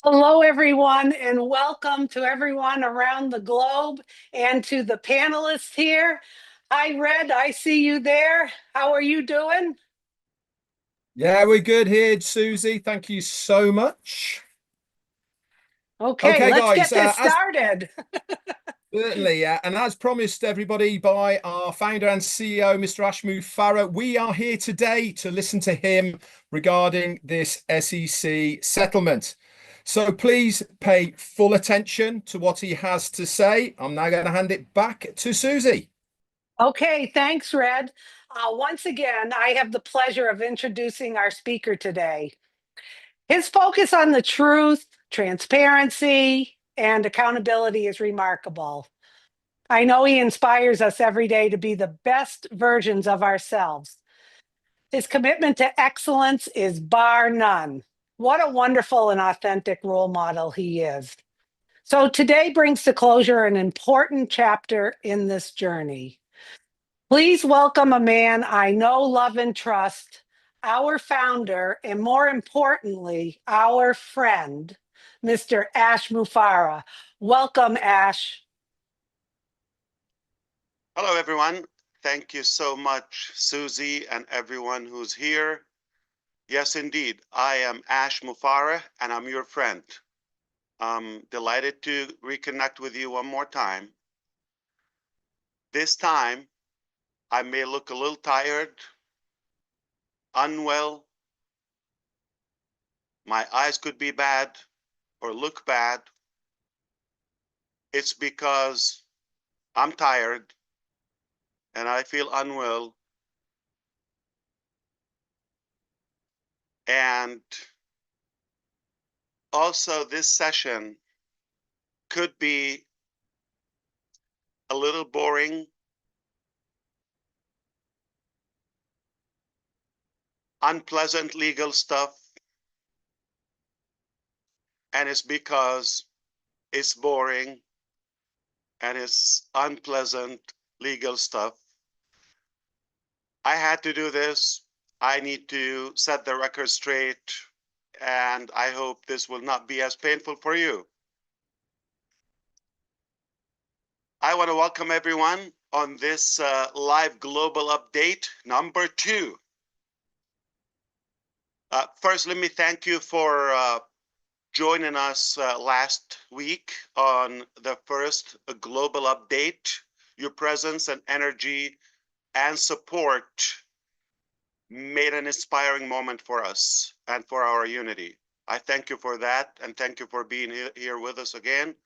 Hello, everyone, and welcome to everyone around the globe and to the panelists here. Hi, Red, I see you there. How are you doing? Yeah, we're good here, Susie. Thank you so much. Okay, Okay, let's guys, get this as started. certainly, and as promised everybody by our founder and CEO, Mr. Ash Mufareh, we are here today to listen to him regarding this SEC settlement. So please pay full attention to what he has to say. I'm now going to hand it back to Susie. Okay, thanks, Red. Once again, I have the pleasure of introducing our speaker today. His focus on the truth, transparency, and accountability is remarkable. I know he inspires us every day to be the best versions of ourselves. His commitment to excellence is bar none. What a wonderful and authentic role model he is. So today brings to closure an important chapter in this journey. Please welcome a man I know, love, and trust, our founder, and more importantly, our friend, Mr. Ash Mufareh. Welcome, Ash. Hello, everyone. Thank you so much, Susie, and everyone who's here. Yes, indeed, I am Ash Mufareh, and I'm your friend. I'm delighted to reconnect with you one more time. This time, I may look a little tired, unwell. My eyes could be bad or look bad. It's because I'm tired and I feel unwell. And also, this session could be a little boring, unpleasant legal stuff, and it's because it's boring and it's unpleasant legal stuff. I had to do this. I need to set the record straight, and I hope this will not be as painful for you. I want to welcome everyone on this live global update number 2. First, let me thank you for joining us last week on the first global update. Your presence and energy and support made an inspiring moment for us and for our unity. I thank you for that, and thank you for being here with us again.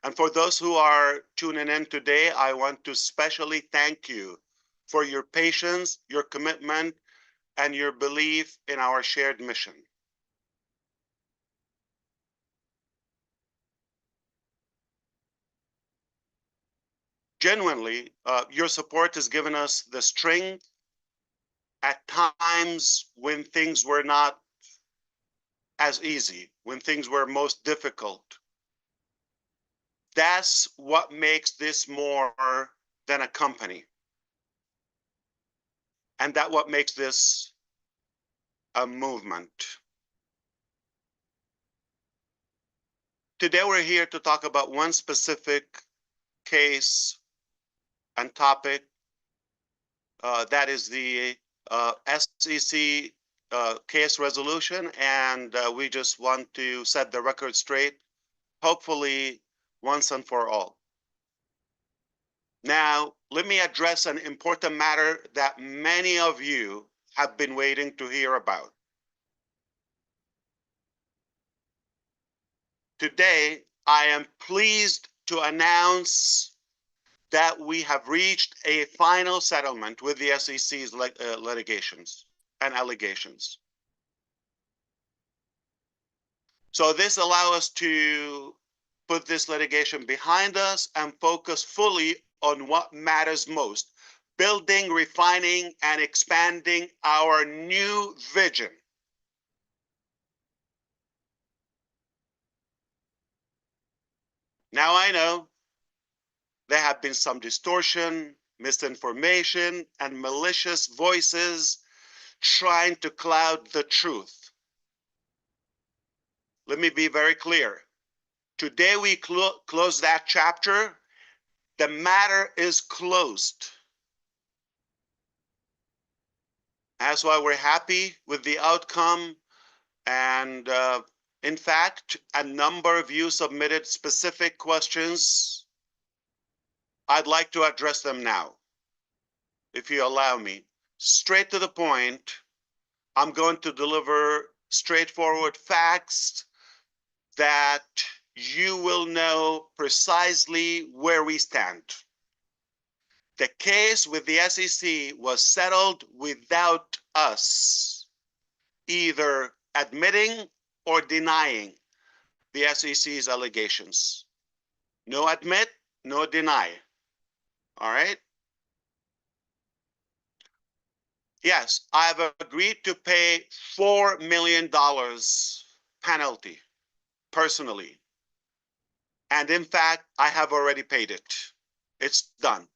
And for those who are tuning in today, I want to specially thank you for your patience, your commitment, and your belief in our shared mission. Genuinely, your support has given us the strength at times when things were not as easy, when things were most difficult. That's what makes this more than a company. And that's what makes this a movement. Today we're here to talk about one specific case and topic. That is the SEC case resolution, and we just want to set the record straight, hopefully once and for all. Now, let me address an important matter that many of you have been waiting to hear about. Today, I am pleased to announce that we have reached a final settlement with the SEC's litigations and allegations. So this allows us to put this litigation behind us and focus fully on what matters most: building, refining, and expanding our new vision. Now I know there have been some distortion, misinformation, and malicious voices trying to cloud the truth. Let me be very clear. Today we close that chapter. The matter is closed. That's why we're happy with the outcome. And in fact, a number of you submitted specific questions. I'd like to address them now, if you allow me. Straight to the point, I'm going to deliver straightforward facts that you will know precisely where we stand. The case with the SEC was settled without us either admitting or denying the SEC's allegations. No admit, no deny. All right? Yes, I've agreed to pay $4 million penalty personally. And in fact, I have already paid it. It's done.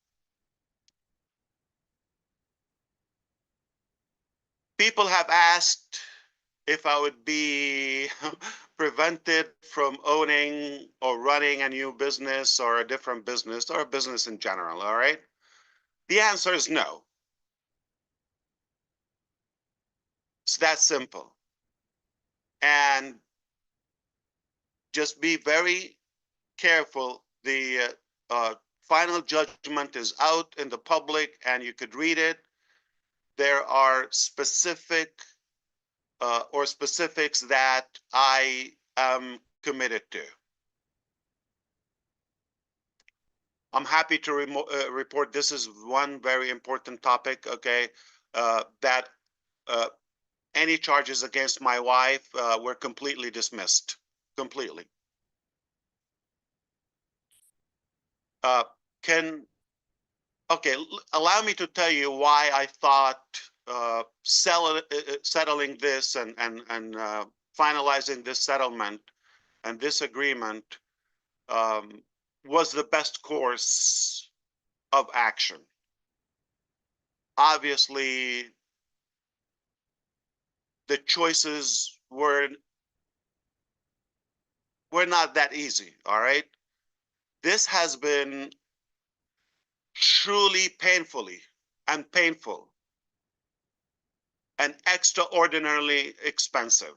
People have asked if I would be prevented from owning or running a new business or a different business or a business in general, all right? The answer is no. It's that simple. And just be very careful. The final judgment is out in the public and you could read it. There are specifics that I am committed to. I'm happy to report this is one very important topic, okay, that any charges against my wife were completely dismissed, completely. Okay, allow me to tell you why I thought settling this and finalizing this settlement and this agreement was the best course of action. Obviously, the choices were not that easy, all right? This has been truly painful and extraordinarily expensive.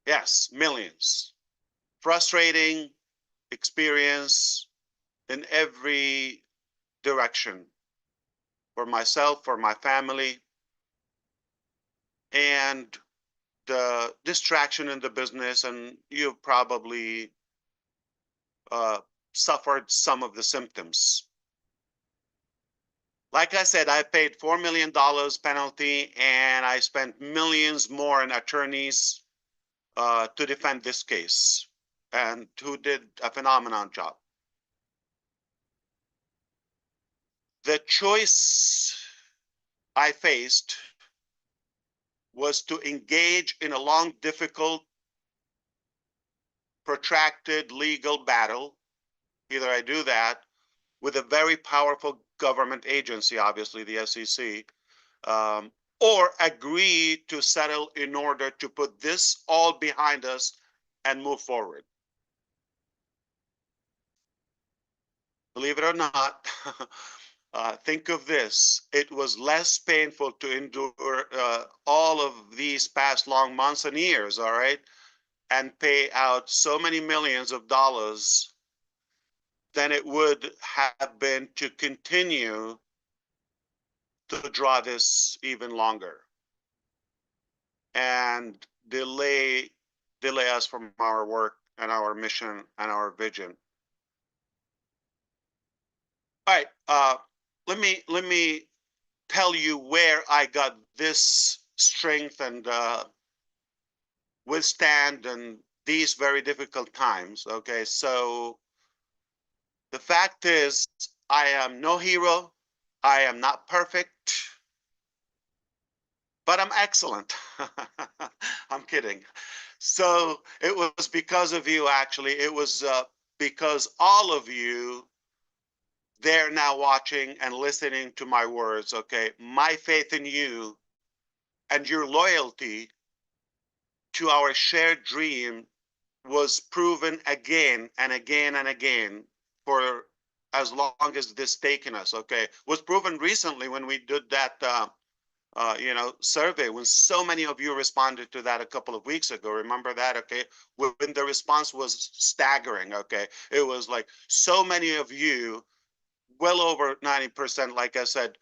Yes, millions. Frustrating experience in every direction for myself, for my family, and the distraction in the business, and you've probably suffered some of the symptoms. Like I said, I paid $4 million penalty and I spent millions more in attorneys to defend this case, and who did a phenomenal job. The choice I faced was to engage in a long, difficult, protracted legal battle. Either I do that with a very powerful government agency, obviously the SEC, or agree to settle in order to put this all behind us and move forward. Believe it or not, think of this. It was less painful to endure all of these past long months and years, all right, and pay out so many millions of dollars than it would have been to continue to draw this even longer and delay us from our work and our mission and our vision. All right, let me tell you where I got this strength and withstand and these very difficult times. Okay, so the fact is, I am no hero. I am not perfect, but I'm excellent. I'm kidding. So it was because of you, actually. It was because all of you, they're now watching and listening to my words, okay? My faith in you and your loyalty to our shared dream was proven again and again and again for as long as this taken us. Okay, was proven recently when we did that survey, when so many of you responded to that a couple of weeks ago. Remember that? Okay, when the response was staggering. Okay, it was like so many of you, well over 90%. Like I said,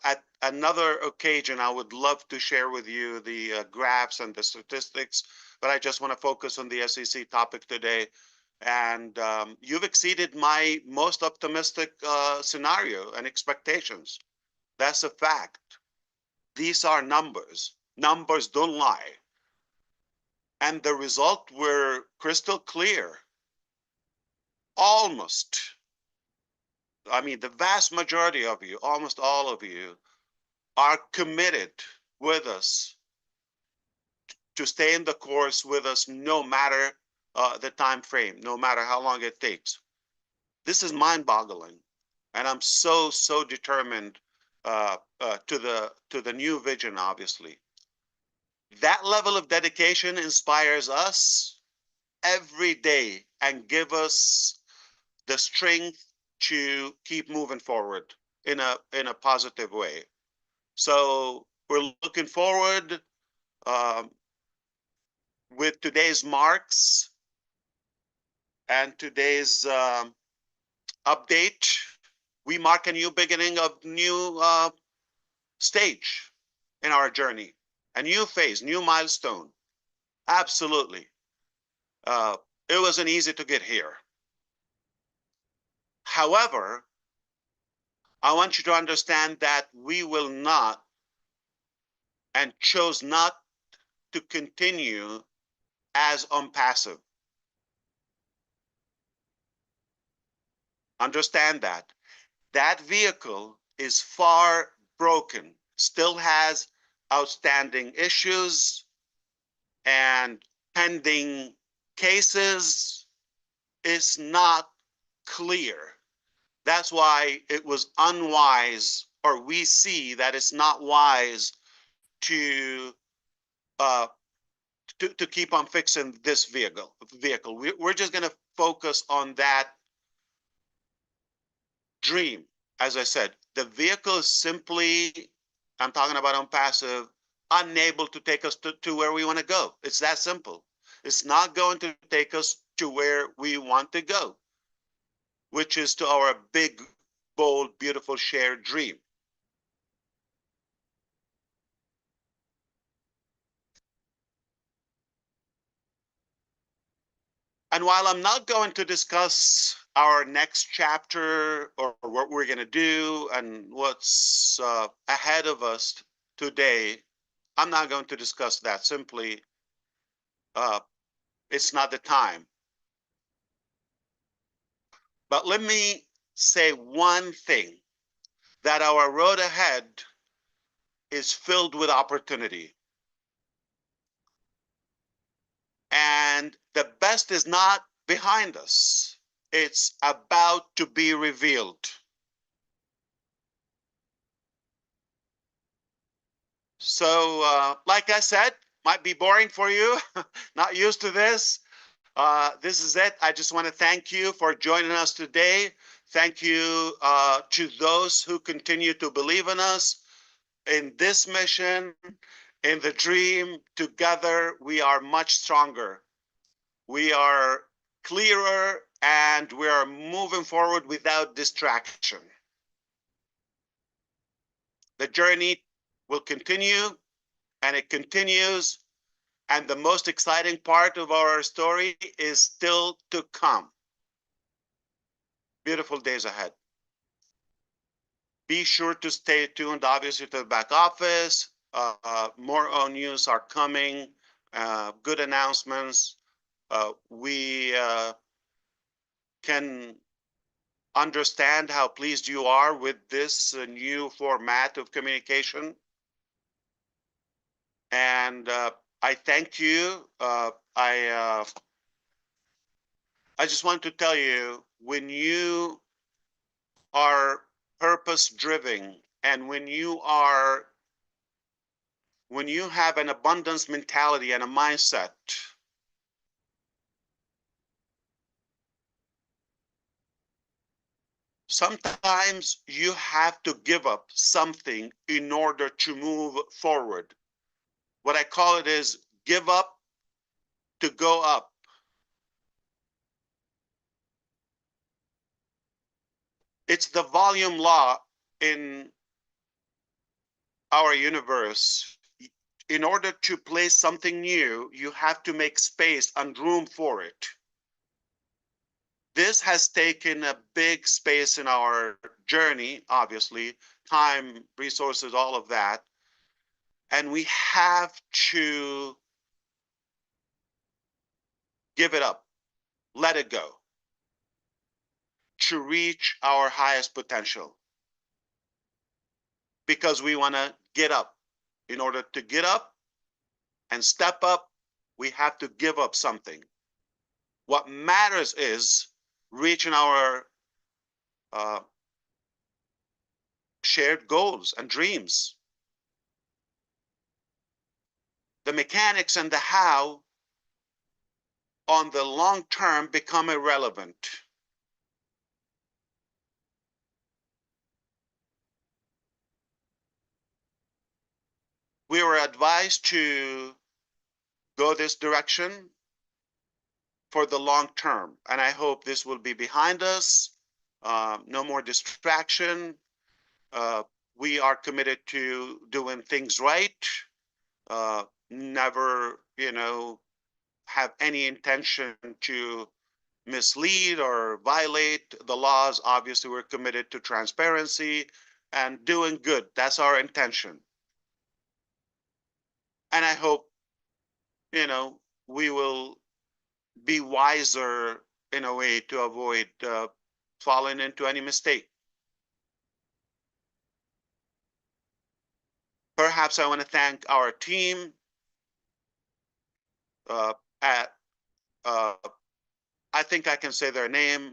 at another occasion, I would love to share with you the graphs and the statistics, but I just want to focus on the SEC topic today. And you've exceeded my most optimistic scenario and expectations. That's a fact. These are numbers. Numbers don't lie. And the result were crystal clear. Almost, I mean, the vast majority of you, almost all of you, are committed with us to stay in the course with us, no matter the time frame, no matter how long it takes. This is mind-boggling, and I'm so determined to the new vision. Obviously, that level of dedication inspires us every day and give us the strength to keep moving forward in a positive way. So we're looking forward um, with today's marks and today's update. We mark a new beginning of new stage in our journey, a new phase, new milestone. Absolutely. It wasn't easy to get here. However, I want you to understand that we will not and chose not to continue as unpassive. Understand that. That vehicle is far broken, still has outstanding issues and pending cases. Is not clear. That's why it was unwise, or we see that it's not wise to to keep on fixing this vehicle. We're just going to focus on that dream. As I said, the vehicle is simply, I'm talking about unpassive, unable to take us to where we want to go. It's that simple. It's not going to take us to where we want to go, which is to our big, bold, beautiful shared dream. And while I'm not going to discuss our next chapter or what we're going to do and what's ahead of us today, I'm not going to discuss that. Simply, it's not the time. But let me say one thing, that our road ahead is filled with opportunity. And the best is not behind us. It's about to be revealed. So, like I said, might be boring for you, not used to this. This is it. I just want to thank you for joining us today. Thank you to those who continue to believe in us, in this mission, in the dream. Together, we are much stronger. We are clearer, and we are moving forward without distraction. The journey will continue, and it continues. And the most exciting part of our story is still to come. Beautiful days ahead. Be sure to stay tuned, obviously, to the back office. More on news are coming, good announcements. We can understand how pleased you are with this new format of communication. And I thank you. I just want to tell you, when you are purpose driven and when you are when you have an abundance mentality and a mindset, sometimes you have to give up something in order to move forward. What I call it is give up to go up. It's the volume law in our universe. In order to place something new, you have to make space and room for it. This has taken a big space in our journey, obviously, time, resources, all of that. And we have to give it up, let it go, to reach our highest potential. Because we want to get up. In order to get up and step up, we have to give up something. What matters is reaching our shared goals and dreams. The mechanics and the how on the long term become irrelevant. We were advised to go this direction for the long term, and I hope this will be behind us. No more distraction. We are committed to doing things right. Never, have any intention to mislead or violate the laws. Obviously, we're committed to transparency and doing good. That's our intention. And I hope, we will be wiser in a way to avoid falling into any mistake. Perhaps I want to thank our team at, I think I can say their name,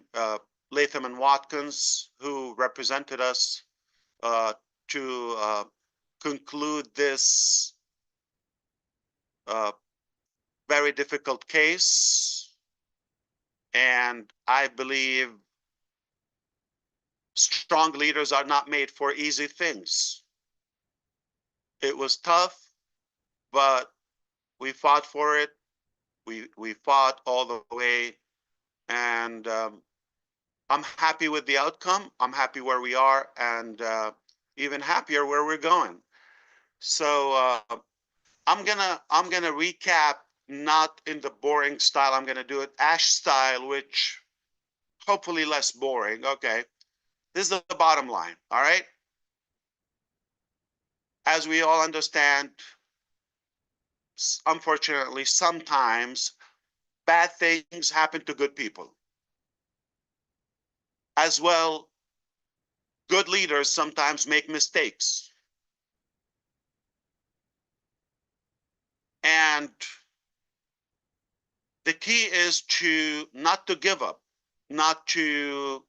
Latham and Watkins, who represented us to conclude this very difficult case. And I believe strong leaders are not made for easy things. It was tough, but we fought for it. We fought all the way, and I'm happy with the outcome. I'm happy where we are, and even happier where we're going. So I'm gonna recap, not in the boring style. I'm gonna do it Ash style, which hopefully less boring. Okay, this is the bottom line. All right. As we all understand, unfortunately, sometimes bad things happen to good people. As well, good leaders sometimes make mistakes. And the key is to not to give up, not to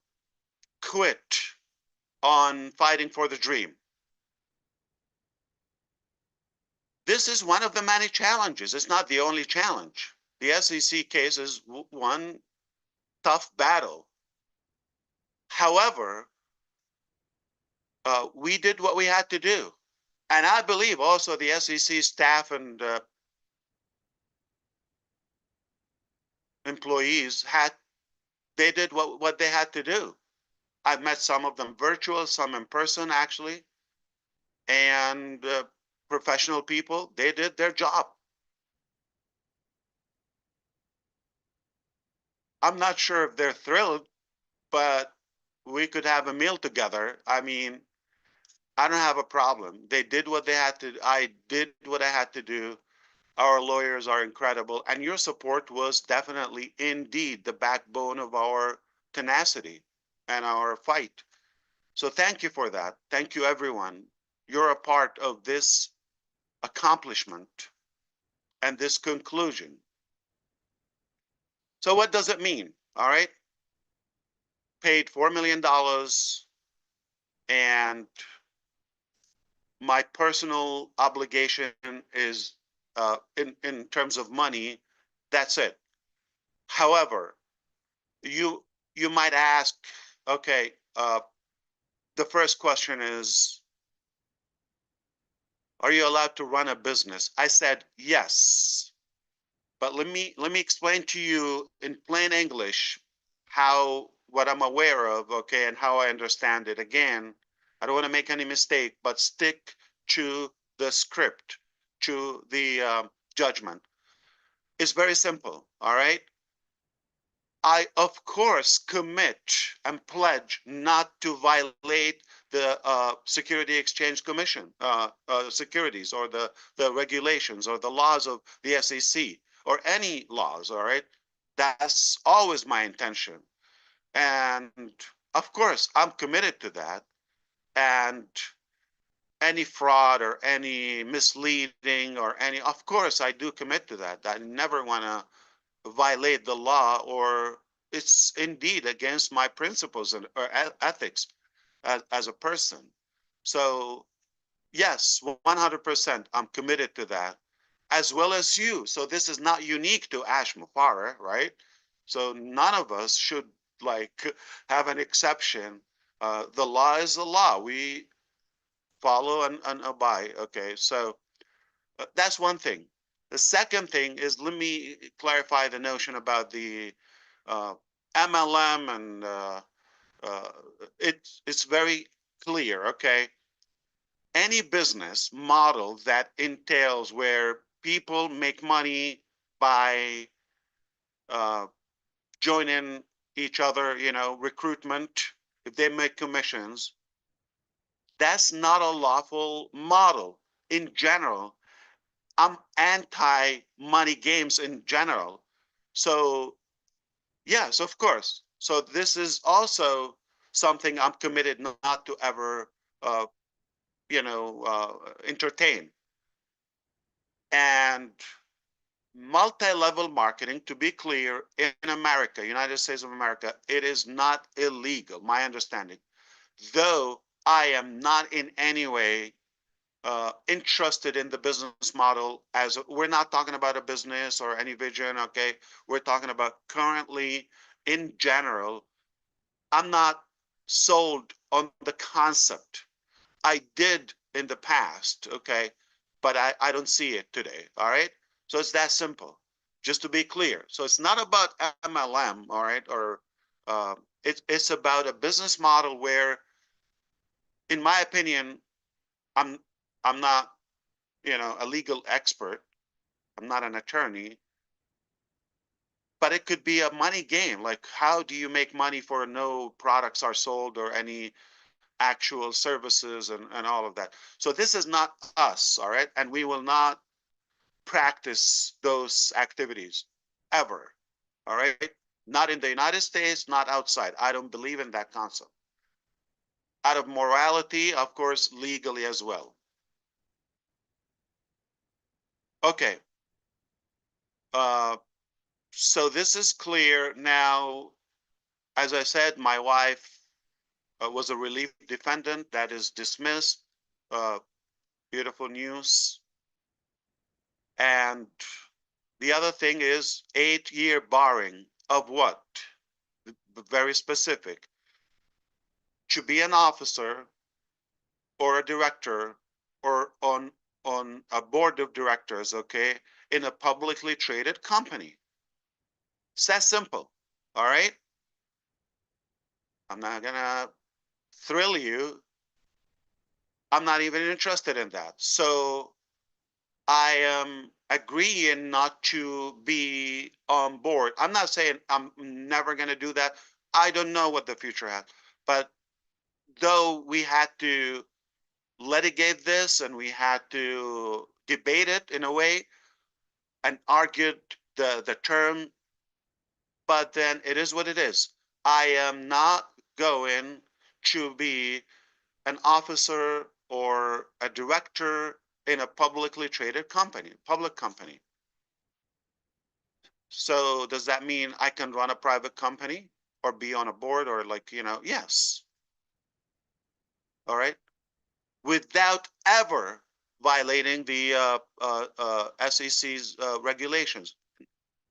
quit on fighting for the dream. This is one of the many challenges. It's not the only challenge. The SEC case is one tough battle. However, we did what we had to do. And I believe also the SEC staff and employees they did what they had to do. I've met some of them virtual, some in person actually, and professional people, they did their job. I'm not sure if they're thrilled, but we could have a meal together. I mean, I don't have a problem. They did what they had to. I did what I had to do. Our lawyers are incredible, and your support was definitely indeed the backbone of our tenacity and our fight. So thank you for that. Thank you, everyone. You're a part of this accomplishment and this conclusion. So what does it mean? All right. Paid $4 million, and my personal obligation is in terms of money. That's it. However, you you might ask, okay, the first question is, are you allowed to run a business? I said yes, but let me explain to you in plain English how what I'm aware of, okay, and how I understand it. Again, I don't want to make any mistake, but stick to the script, to the judgment. It's very simple, all right? I, of course, commit and pledge not to violate the Security Exchange Commission securities or the regulations or the laws of the SEC or any laws, all right? That's always my intention. And of course, I'm committed to that. And any fraud or any misleading or any, of course, I do commit to that. I never want to violate the law, or it's indeed against my principles and or ethics as a person. So yes, 100%, I'm committed to that, as well as you. So this is not unique to Ash Mufareh, right? So none of us should like have an exception. The law is the law. We follow and abide. Okay, so that's one thing. The second thing is, let me clarify the notion about the uh, MLM, and uh, it's very clear. Okay, any business model that entails where people make money by uh, joining each other, recruitment, if they make commissions, that's not a lawful model in general. I'm anti money games in general. So, yes, of course. So, this is also something I'm committed not to ever, uh, entertain. And multi-level marketing, to be clear, in America, United States of America, it is not illegal, my understanding. Though I am not in any way interested in the business model, as we're not talking about a business or any vision, okay? We're talking about currently in general. I'm not sold on the concept. I did in the past, okay? But I don't see it today, all right? So it's that simple, just to be clear. So it's not about MLM, all right? Or it's about a business model where, in my opinion, I'm I'm not, a legal expert. I'm not an attorney, but it could be a money game. Like, how do you make money for no products are sold or any actual services and all of that? So this is not us, all right? And we will not practice those activities ever, all right? Not in the United States, not outside. I don't believe in that concept. Out of morality, of course, legally as well. Okay. Uh, so this is clear now. As I said, my wife was a relief defendant that is dismissed. Uh, Beautiful news. And the other thing is 8-year barring of what? Very specific. To be an officer or a director or on a board of directors, okay, in a publicly traded company. It's that simple. All right. I'm not gonna thrill you. I'm not even interested in that. So I am agreeing not to be on board. I'm not saying I'm never going to do that. I don't know what the future has. But though we had to litigate this and we had to debate it in a way and argued the term, but then it is what it is. I am not going to be an officer or a director in a publicly traded company, public company. So does that mean I can run a private company or be on a board or like, yes. All right. without ever violating the SEC's regulations,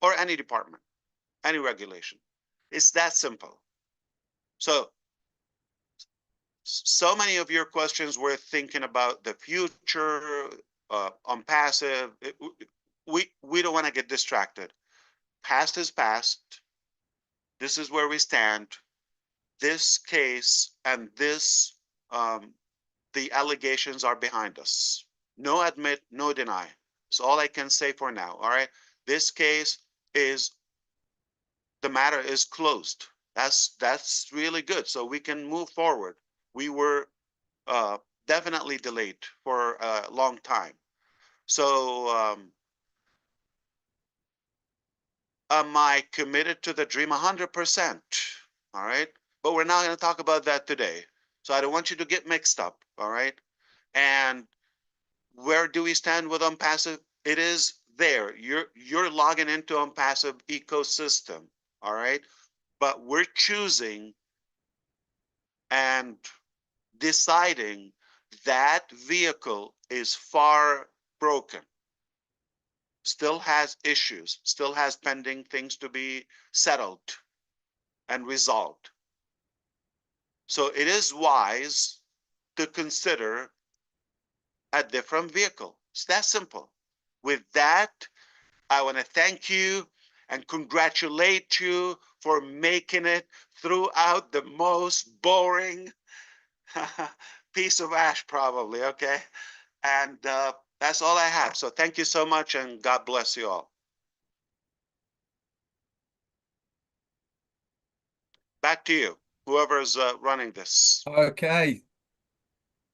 or any department, any regulation. It's that simple. So many of your questions were thinking about the future, on passive. We don't want to get distracted. Past is past. This is where we stand. This case and this, the allegations are behind us. No admit, no deny. That's all I can say for now. All right. This case is, the matter is closed. That's really good. So we can move forward. We were definitely delayed for a long time. So am I committed to the dream? 100%. All right. But we're not going to talk about that today. So I don't want you to get mixed up. All right. And where do we stand with ONPASSIVE? It is there. You're logging into ONPASSIVE ecosystem. All right. But we're choosing and deciding that vehicle is far broken, still has issues, still has pending things to be settled and resolved. So it is wise to consider a different vehicle. It's that simple. With that, I want to thank you and congratulate you for making it throughout the most boring piece of ash, probably. Okay. And that's all I have. So thank you so much, and God bless you all. Back to you, whoever's running this. Okay.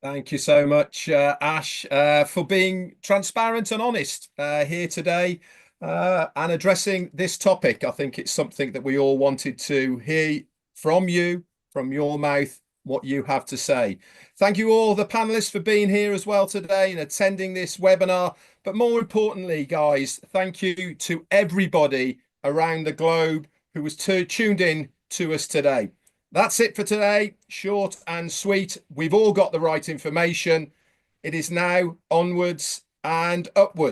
Thank you so much, Ash, for being transparent and honest here today and addressing this topic. I think it's something that we all wanted to hear from you, from your mouth, what you have to say. Thank you all the panelists for being here as well today and attending this webinar. But more importantly, guys, thank you to everybody around the globe who was tuned in to us today. That's it for today. Short and sweet. We've all got the right information. It is now onwards and upwards.